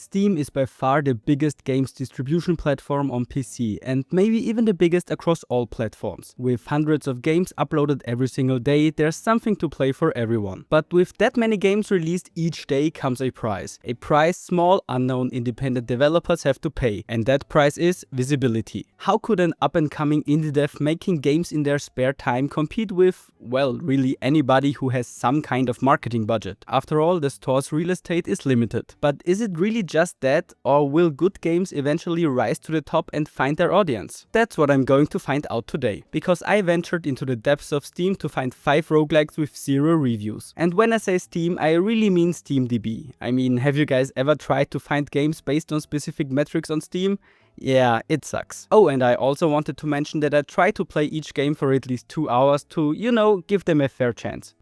Steam is by far the biggest games distribution platform on PC and maybe even the biggest across all platforms. With hundreds of games uploaded every single day, there's something to play for everyone. But with that many games released each day comes a price. A price small, unknown independent developers have to pay, and that price is visibility. How could an up-and-coming indie dev making games in their spare time compete with, well, really anybody who has some kind of marketing budget? After all, the store's real estate is limited. But is it really just that, or will good games eventually rise to the top and find their audience? That's what I'm going to find out today, because I ventured into the depths of Steam to find 5 roguelikes with 0 reviews. And when I say Steam, I really mean SteamDB. I mean, have you guys ever tried to find games based on specific metrics on Steam? Yeah, it sucks. Oh, and I also wanted to mention that I try to play each game for at least 2 hours to, you know, give them a fair chance.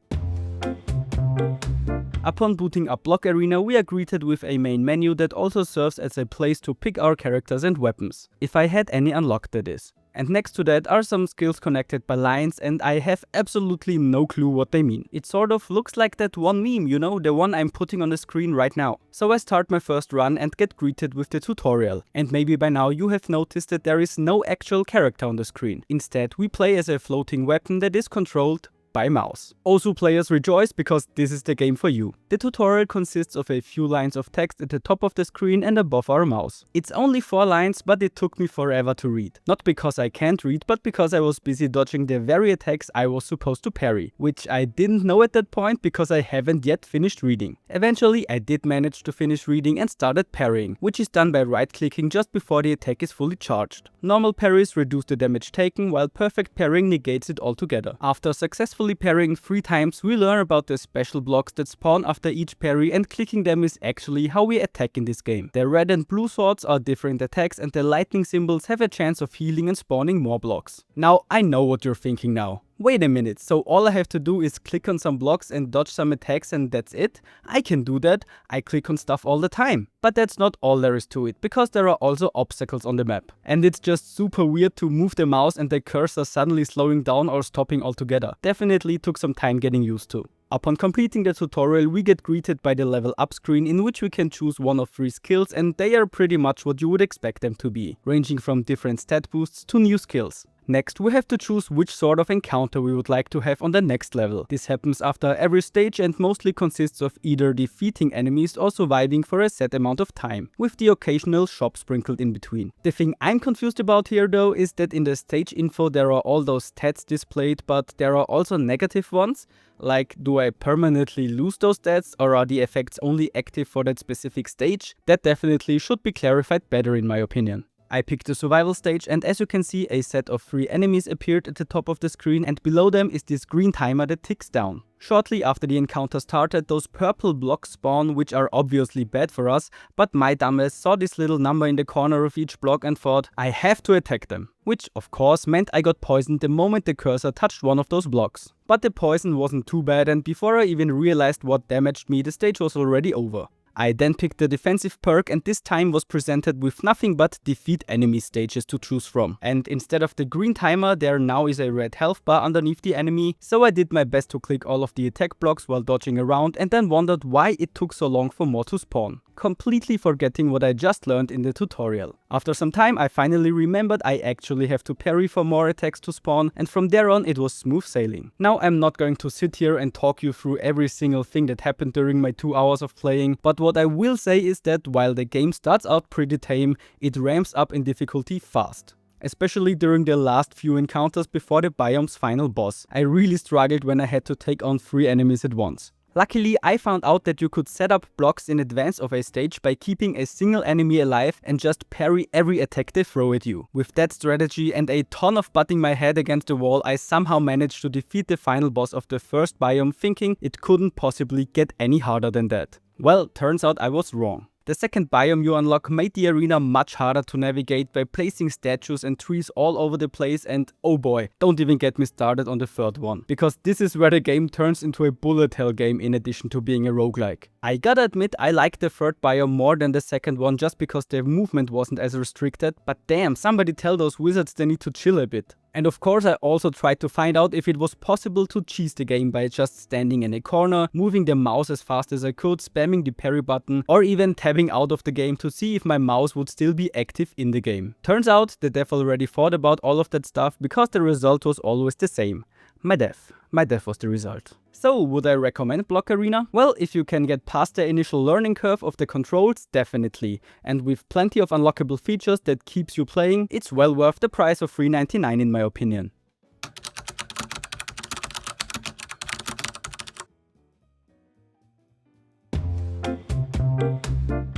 Upon booting up Block Arena, we are greeted with a main menu that also serves as a place to pick our characters and weapons. If I had any unlocked, that is. And next to that are some skills connected by lines, and I have absolutely no clue what they mean. It sort of looks like that one meme, you know, the one I'm putting on the screen right now. So I start my first run and get greeted with the tutorial. And maybe by now you have noticed that there is no actual character on the screen. Instead, we play as a floating weapon that is controlled by mouse. Also, players rejoice because this is the game for you. The tutorial consists of a few lines of text at the top of the screen and above our mouse. It's only 4 lines, but it took me forever to read. Not because I can't read, but because I was busy dodging the very attacks I was supposed to parry, which I didn't know at that point because I haven't yet finished reading. Eventually, I did manage to finish reading and started parrying, which is done by right-clicking just before the attack is fully charged. Normal parries reduce the damage taken, while perfect parrying negates it altogether. After successfully parrying 3 times, we learn about the special blocks that spawn after each parry, and clicking them is actually how we attack in this game. The red and blue swords are different attacks, and the lightning symbols have a chance of healing and spawning more blocks. Now, I know what you're thinking now. Wait a minute, so all I have to do is click on some blocks and dodge some attacks and that's it? I can do that, I click on stuff all the time. But that's not all there is to it, because there are also obstacles on the map. And it's just super weird to move the mouse and the cursor suddenly slowing down or stopping altogether. Definitely took some time getting used to. Upon completing the tutorial, we get greeted by the level up screen, in which we can choose one of 3 skills, and they are pretty much what you would expect them to be, ranging from different stat boosts to new skills. Next, we have to choose which sort of encounter we would like to have on the next level. This happens after every stage and mostly consists of either defeating enemies or surviving for a set amount of time, with the occasional shop sprinkled in between. The thing I'm confused about here though is that in the stage info there are all those stats displayed, but there are also negative ones. Like, do I permanently lose those stats, or are the effects only active for that specific stage? That definitely should be clarified better in my opinion. I picked the survival stage, and as you can see, a set of 3 enemies appeared at the top of the screen, and below them is this green timer that ticks down. Shortly after the encounter started, those purple blocks spawn, which are obviously bad for us, but my dumbass saw this little number in the corner of each block and thought, I have to attack them. Which of course meant I got poisoned the moment the cursor touched one of those blocks. But the poison wasn't too bad, and before I even realized what damaged me, the stage was already over. I then picked the defensive perk, and this time was presented with nothing but defeat enemy stages to choose from. And instead of the green timer, there now is a red health bar underneath the enemy, so I did my best to click all of the attack blocks while dodging around, and then wondered why it took so long for more to spawn, completely forgetting what I just learned in the tutorial. After some time, I finally remembered I actually have to parry for more attacks to spawn, and from there on it was smooth sailing. Now, I'm not going to sit here and talk you through every single thing that happened during my 2 hours of playing, but what I will say is that while the game starts out pretty tame, it ramps up in difficulty fast. Especially during the last few encounters before the biome's final boss. I really struggled when I had to take on 3 enemies at once. Luckily, I found out that you could set up blocks in advance of a stage by keeping a single enemy alive and just parry every attack they throw at you. With that strategy and a ton of butting my head against the wall, I somehow managed to defeat the final boss of the first biome, thinking it couldn't possibly get any harder than that. Well, turns out I was wrong. The second biome you unlock made the arena much harder to navigate by placing statues and trees all over the place, and oh boy, don't even get me started on the third one, because this is where the game turns into a bullet hell game in addition to being a roguelike. I gotta admit, I like the third biome more than the second one just because the movement wasn't as restricted, but damn, somebody tell those wizards they need to chill a bit. And of course I also tried to find out if it was possible to cheese the game by just standing in a corner, moving the mouse as fast as I could, spamming the parry button, or even tabbing out of the game to see if my mouse would still be active in the game. Turns out the dev already thought about all of that stuff because the result was always the same. My death. My death was the result. So, would I recommend Block Arena? Well, if you can get past the initial learning curve of the controls, definitely. And with plenty of unlockable features that keeps you playing, it's well worth the price of $3.99 in my opinion.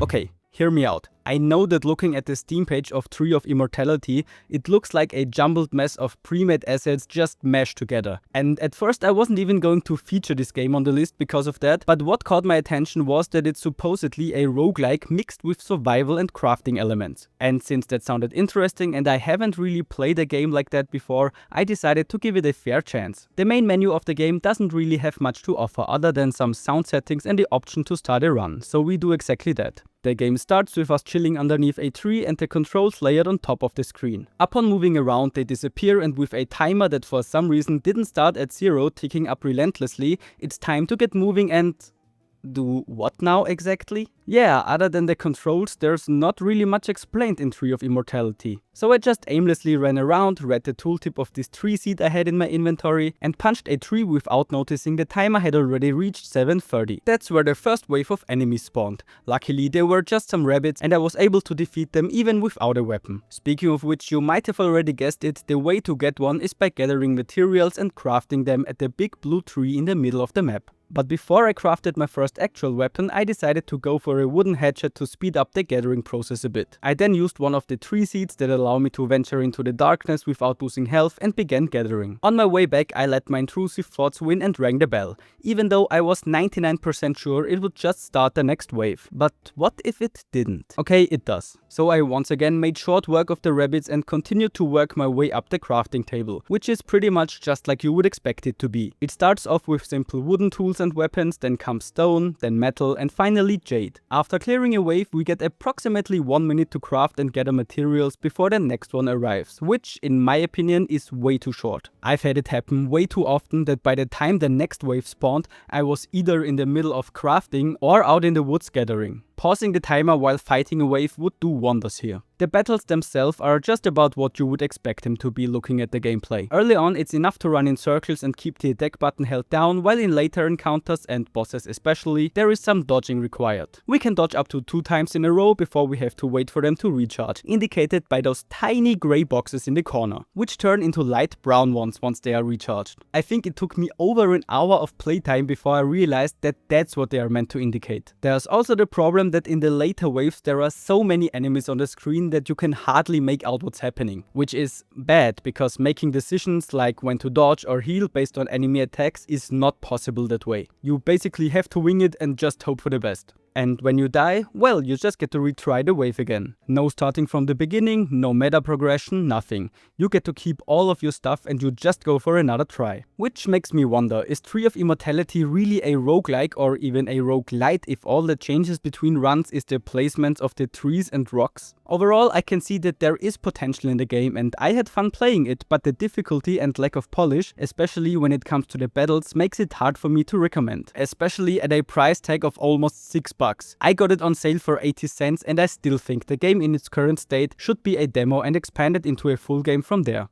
Okay, hear me out. I know that looking at the Steam page of Tree of Immortality, it looks like a jumbled mess of pre-made assets just mashed together. And at first I wasn't even going to feature this game on the list because of that, but what caught my attention was that it's supposedly a roguelike mixed with survival and crafting elements. And since that sounded interesting and I haven't really played a game like that before, I decided to give it a fair chance. The main menu of the game doesn't really have much to offer other than some sound settings and the option to start a run, so we do exactly that. The game starts with us chilling underneath a tree and the controls layered on top of the screen. Upon moving around they disappear, and with a timer that for some reason didn't start at 0 ticking up relentlessly, it's time to get moving and... do what now exactly? Yeah, other than the controls, there's not really much explained in Tree of Immortality. So I just aimlessly ran around, read the tooltip of this tree seed I had in my inventory, and punched a tree without noticing the timer had already reached 7:30. That's where the first wave of enemies spawned. Luckily they were just some rabbits and I was able to defeat them even without a weapon. Speaking of which, you might have already guessed it, the way to get one is by gathering materials and crafting them at the big blue tree in the middle of the map. But before I crafted my first actual weapon, I decided to go for a wooden hatchet to speed up the gathering process a bit. I then used one of the tree seeds that allow me to venture into the darkness without losing health and began gathering. On my way back, I let my intrusive thoughts win and rang the bell, even though I was 99% sure it would just start the next wave. But what if it didn't? Okay, it does. So I once again made short work of the rabbits and continued to work my way up the crafting table, which is pretty much just like you would expect it to be. It starts off with simple wooden tools and weapons, then comes stone, then metal, and finally jade. After clearing a wave, we get approximately 1 minute to craft and gather materials before the next one arrives, which in my opinion is way too short. I've had it happen way too often that by the time the next wave spawned, I was either in the middle of crafting or out in the woods gathering. Pausing the timer while fighting a wave would do wonders here. The battles themselves are just about what you would expect them to be looking at the gameplay. Early on it's enough to run in circles and keep the attack button held down, while in later encounters and bosses especially, there is some dodging required. We can dodge up to 2 times in a row before we have to wait for them to recharge, indicated by those tiny grey boxes in the corner, which turn into light brown ones once they are recharged. I think it took me over an hour of playtime before I realized that that's what they are meant to indicate. There's also the problem that in the later waves there are so many enemies on the screen that you can hardly make out what's happening, which is bad because making decisions like when to dodge or heal based on enemy attacks is not possible that way. You basically have to wing it and just hope for the best. And when you die, well, you just get to retry the wave again. No starting from the beginning, no meta progression, nothing. You get to keep all of your stuff and you just go for another try. Which makes me wonder, is Tree of Immortality really a roguelike or even a roguelite if all that changes between runs is the placement of the trees and rocks? Overall, I can see that there is potential in the game and I had fun playing it, but the difficulty and lack of polish, especially when it comes to the battles, makes it hard for me to recommend. Especially at a price tag of almost $6. I got it on sale for 80 cents and I still think the game in its current state should be a demo and expanded into a full game from there.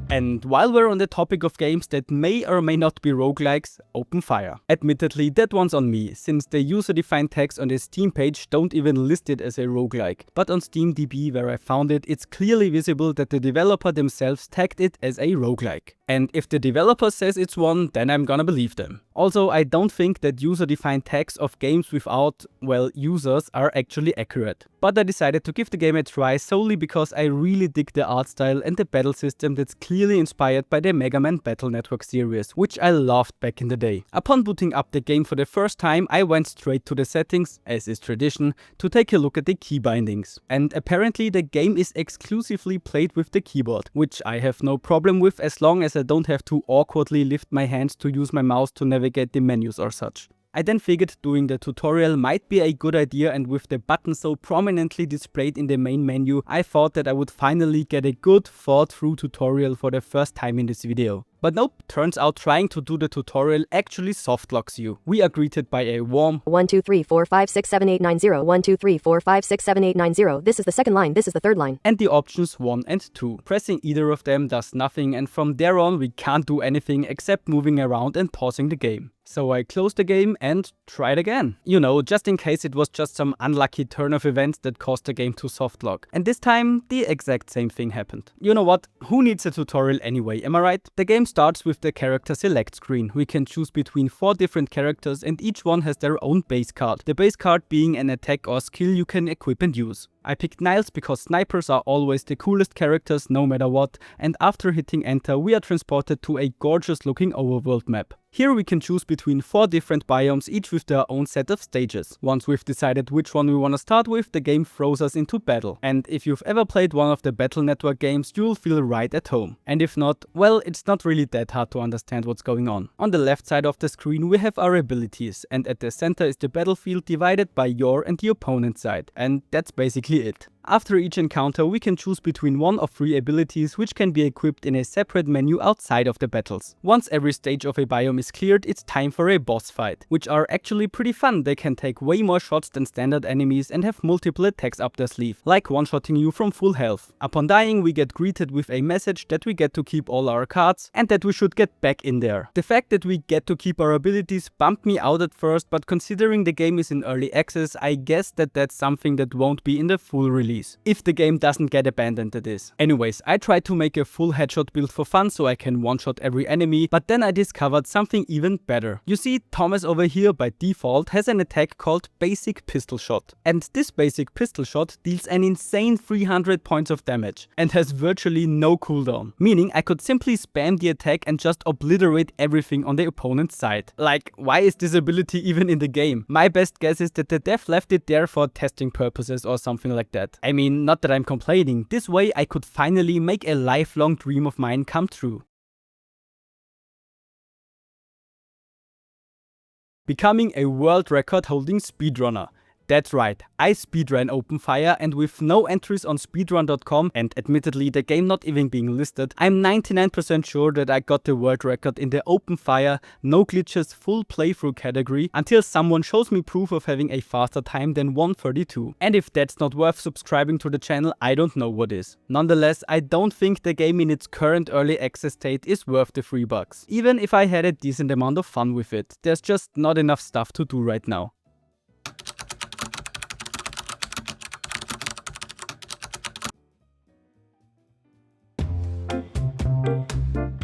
And while we're on the topic of games that may or may not be roguelikes, open fire. Admittedly, that one's on me, since the user-defined tags on the Steam page don't even list it as a roguelike. But on SteamDB, where I found it, it's clearly visible that the developer themselves tagged it as a roguelike. And if the developer says it's one, then I'm gonna believe them. Also, I don't think that user-defined tags of games without, well, users are actually accurate. But I decided to give the game a try solely because I really dig the art style and the battle system that's clearly inspired by the Mega Man Battle Network series, which I loved back in the day. Upon booting up the game for the first time, I went straight to the settings, as is tradition, to take a look at the key bindings. And apparently the game is exclusively played with the keyboard, which I have no problem with as long as I don't have to awkwardly lift my hands to use my mouse to navigate the menus or such. I then figured doing the tutorial might be a good idea, and with the button so prominently displayed in the main menu, I thought that I would finally get a good thought through tutorial for the first time in this video. But nope, turns out trying to do the tutorial actually softlocks you. We are greeted by a warm 1, 2, 3, 4, 5, 6, 7, 8, 9, 0. 1, 2, 3, 4, 5, 6, 7, 8, 9, 0. This is the second line, this is the third line. And the options 1 and 2. Pressing either of them does nothing, and from there on we can't do anything except moving around and pausing the game. So I closed the game and tried again. You know, just in case it was just some unlucky turn of events that caused the game to softlock. And this time, the exact same thing happened. You know what? Who needs a tutorial anyway, am I right? The game starts with the character select screen. We can choose between 4 different characters, and each one has their own base card. The base card being an attack or skill you can equip and use. I picked Niles because snipers are always the coolest characters no matter what, and after hitting enter we are transported to a gorgeous looking overworld map. Here we can choose between 4 different biomes, each with their own set of stages. Once we've decided which one we want to start with, the game throws us into battle. And if you've ever played one of the Battle Network games, you'll feel right at home. And if not, well, it's not really that hard to understand what's going on. On the left side of the screen we have our abilities, and at the center is the battlefield divided by your and the opponent's side. And that's basically it. After each encounter we can choose between 1 of 3 abilities which can be equipped in a separate menu outside of the battles. Once every stage of a biome is cleared, it's time for a boss fight, which are actually pretty fun. They can take way more shots than standard enemies and have multiple attacks up their sleeve, like one-shotting you from full health. Upon dying we get greeted with a message that we get to keep all our cards and that we should get back in there. The fact that we get to keep our abilities bumped me out at first, but considering the game is in early access, I guess that that's something that won't be in the full release. If the game doesn't get abandoned, that is. Anyways, I tried to make a full headshot build for fun so I can one-shot every enemy, but then I discovered something even better. You see, Thomas over here by default has an attack called Basic Pistol Shot. And this Basic Pistol Shot deals an insane 300 points of damage and has virtually no cooldown. Meaning I could simply spam the attack and just obliterate everything on the opponent's side. Like, why is this ability even in the game? My best guess is that the dev left it there for testing purposes or something like that. I mean, not that I'm complaining. This way I could finally make a lifelong dream of mine come true. Becoming a world record holding speedrunner. That's right, I speedran OpenFire, and with no entries on speedrun.com and admittedly the game not even being listed, I'm 99% sure that I got the world record in the OpenFire no glitches full playthrough category until someone shows me proof of having a faster time than 1:32. And if that's not worth subscribing to the channel, I don't know what is. Nonetheless, I don't think the game in its current early access state is worth the $3. Even if I had a decent amount of fun with it, there's just not enough stuff to do right now.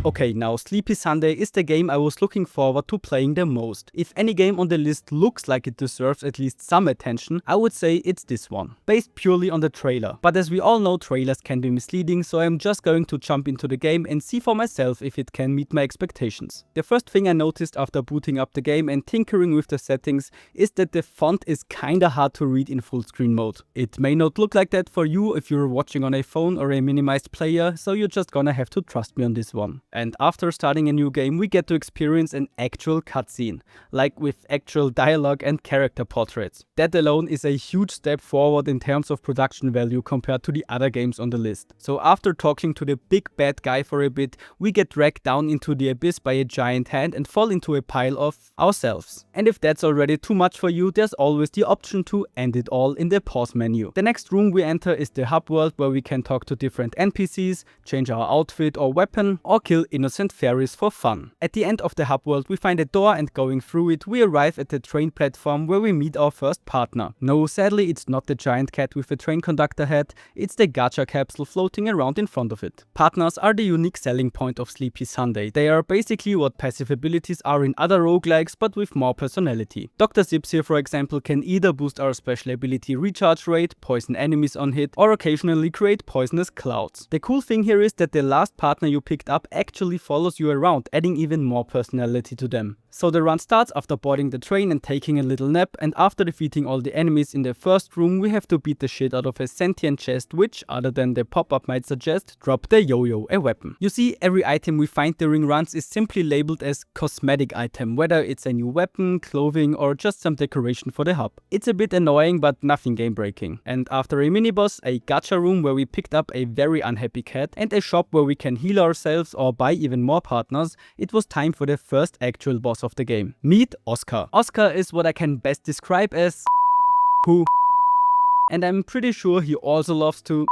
Okay, now Sleepy Sunday is the game I was looking forward to playing the most. If any game on the list looks like it deserves at least some attention, I would say it's this one, based purely on the trailer. But as we all know, trailers can be misleading, so I'm just going to jump into the game and see for myself if it can meet my expectations. The first thing I noticed after booting up the game and tinkering with the settings is that the font is kinda hard to read in full screen mode. It may not look like that for you if you're watching on a phone or a minimized player, so you're just gonna have to trust me on this one. And after starting a new game, we get to experience an actual cutscene, like with actual dialogue and character portraits. That alone is a huge step forward in terms of production value compared to the other games on the list. So after talking to the big bad guy for a bit, we get dragged down into the abyss by a giant hand and fall into a pile of ourselves. And if that's already too much for you, there's always the option to end it all in the pause menu. The next room we enter is the hub world, where we can talk to different NPCs, change our outfit or weapon, or kill innocent fairies for fun. At the end of the hub world we find a door, and going through it we arrive at the train platform where we meet our first partner. No, sadly it's not the giant cat with the train conductor hat, it's the gacha capsule floating around in front of it. Partners are the unique selling point of Sleepy Sunday. They are basically what passive abilities are in other roguelikes, but with more personality. Dr. Zips here, for example, can either boost our special ability recharge rate, poison enemies on hit, or occasionally create poisonous clouds. The cool thing here is that the last partner you picked up actually follows you around, adding even more personality to them. So the run starts after boarding the train and taking a little nap, and after defeating all the enemies in the first room, we have to beat the shit out of a sentient chest which, other than the pop-up might suggest, drop the yo-yo, a weapon. You see, every item we find during runs is simply labeled as cosmetic item, whether it's a new weapon, clothing, or just some decoration for the hub. It's a bit annoying, but nothing game breaking. And after a mini-boss, a gacha room where we picked up a very unhappy cat, and a shop where we can heal ourselves or buy even more partners, it was time for the first actual boss of the game. Meet Oscar. Oscar is what I can best describe as who, and I'm pretty sure he also loves to.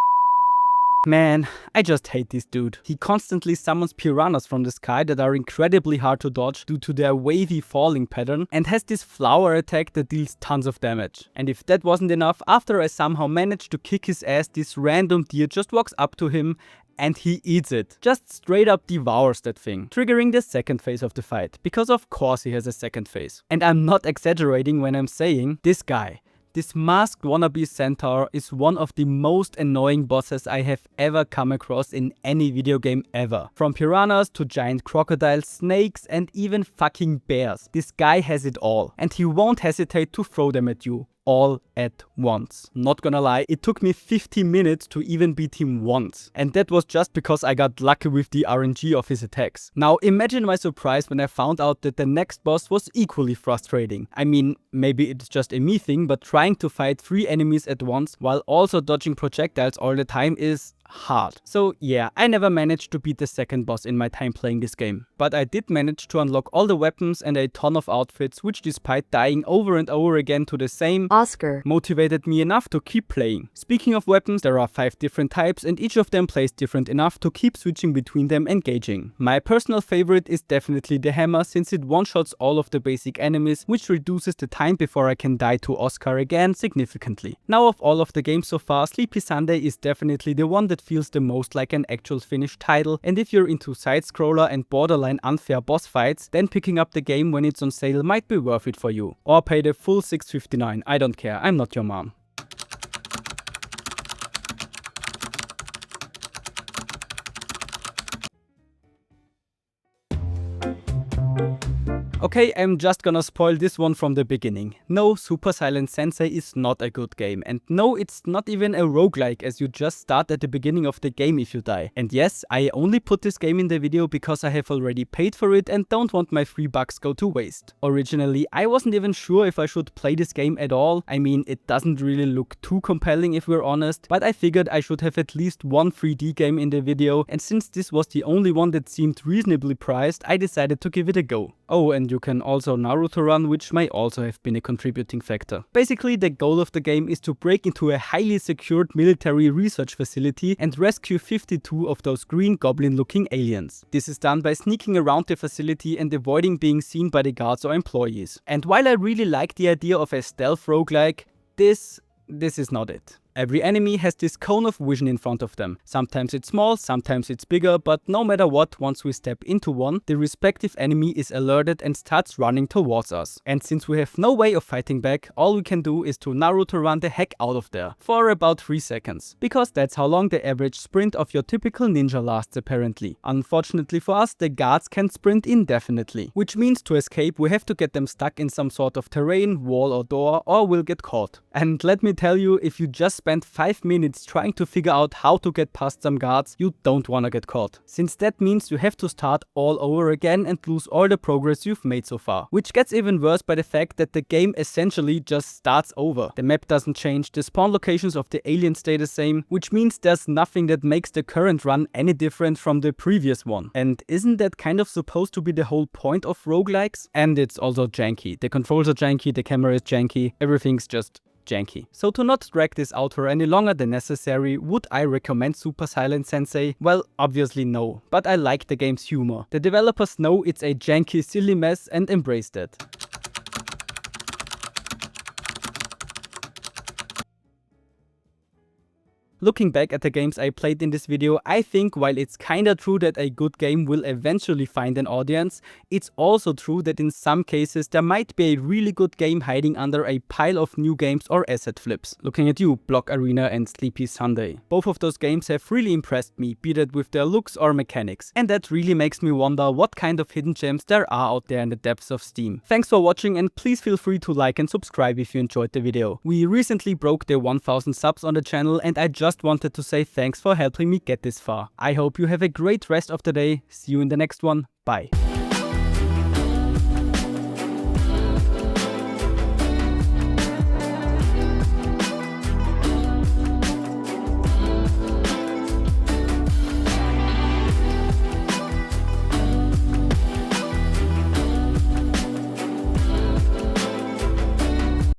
Man, I just hate this dude. He constantly summons piranhas from the sky that are incredibly hard to dodge due to their wavy falling pattern, and has this flower attack that deals tons of damage. And if that wasn't enough, after I somehow managed to kick his ass, this random deer just walks up to him and he eats it. Just straight up devours that thing, triggering the second phase of the fight, because of course he has a second phase. And I'm not exaggerating when I'm saying this guy. This masked wannabe centaur is one of the most annoying bosses I have ever come across in any video game ever. From piranhas to giant crocodiles, snakes, and even fucking bears. This guy has it all, and he won't hesitate to throw them at you. All at once. Not gonna lie, it took me 50 minutes to even beat him once. And that was just because I got lucky with the RNG of his attacks. Now imagine my surprise when I found out that the next boss was equally frustrating. I mean, maybe it's just a me thing, but trying to fight 3 enemies at once while also dodging projectiles all the time is hard. So yeah, I never managed to beat the second boss in my time playing this game. But I did manage to unlock all the weapons and a ton of outfits, which despite dying over and over again to the same Oscar motivated me enough to keep playing. Speaking of weapons, there are 5 different types and each of them plays different enough to keep switching between them engaging. My personal favorite is definitely the hammer, since it one-shots all of the basic enemies, which reduces the time before I can die to Oscar again significantly. Now of all of the games so far, Sleepy Sunday is definitely the one that feels the most like an actual finished title, and if you're into side-scroller and borderline unfair boss fights, then picking up the game when it's on sale might be worth it for you. Or pay the full $6.59, I don't care, I'm not your mom. Okay, I'm just gonna spoil this one from the beginning. No, Super Silent Sensei is not a good game, and no, it's not even a roguelike, as you just start at the beginning of the game if you die. And yes, I only put this game in the video because I have already paid for it and don't want my $3 go to waste. Originally, I wasn't even sure if I should play this game at all. I mean, it doesn't really look too compelling if we're honest, but I figured I should have at least one 3D game in the video, and since this was the only one that seemed reasonably priced, I decided to give it a go. Oh, and you can also Naruto run, which may also have been a contributing factor. Basically, the goal of the game is to break into a highly secured military research facility and rescue 52 of those green goblin-looking aliens. This is done by sneaking around the facility and avoiding being seen by the guards or employees. And while I really like the idea of a stealth roguelike, this is not it. Every enemy has this cone of vision in front of them. Sometimes it's small, sometimes it's bigger, but no matter what, once we step into one, the respective enemy is alerted and starts running towards us. And since we have no way of fighting back, all we can do is to Naruto run the heck out of there, for about 3 seconds. Because that's how long the average sprint of your typical ninja lasts apparently. Unfortunately for us, the guards can sprint indefinitely. Which means to escape we have to get them stuck in some sort of terrain, wall or door, or we'll get caught. And let me tell you, if you just spend 5 minutes trying to figure out how to get past some guards, you don't wanna get caught. Since that means you have to start all over again and lose all the progress you've made so far. Which gets even worse by the fact that the game essentially just starts over. The map doesn't change, the spawn locations of the aliens stay the same, which means there's nothing that makes the current run any different from the previous one. And isn't that kind of supposed to be the whole point of roguelikes? And it's also janky. The controls are janky, the camera is janky, everything's just janky. So to not drag this out for any longer than necessary, would I recommend Super Silent Sensei? Well, obviously no, but I like the game's humor. The developers know it's a janky, silly mess and embraced it. Looking back at the games I played in this video, I think while it's kinda true that a good game will eventually find an audience, it's also true that in some cases there might be a really good game hiding under a pile of new games or asset flips. Looking at you, Block Arena and Sleepy Sunday. Both of those games have really impressed me, be that with their looks or mechanics, and that really makes me wonder what kind of hidden gems there are out there in the depths of Steam. Thanks for watching, and please feel free to like and subscribe if you enjoyed the video. We recently broke the 1000 subs on the channel, and I just wanted to say thanks for helping me get this far. I hope you have a great rest of the day. See you in the next one. Bye.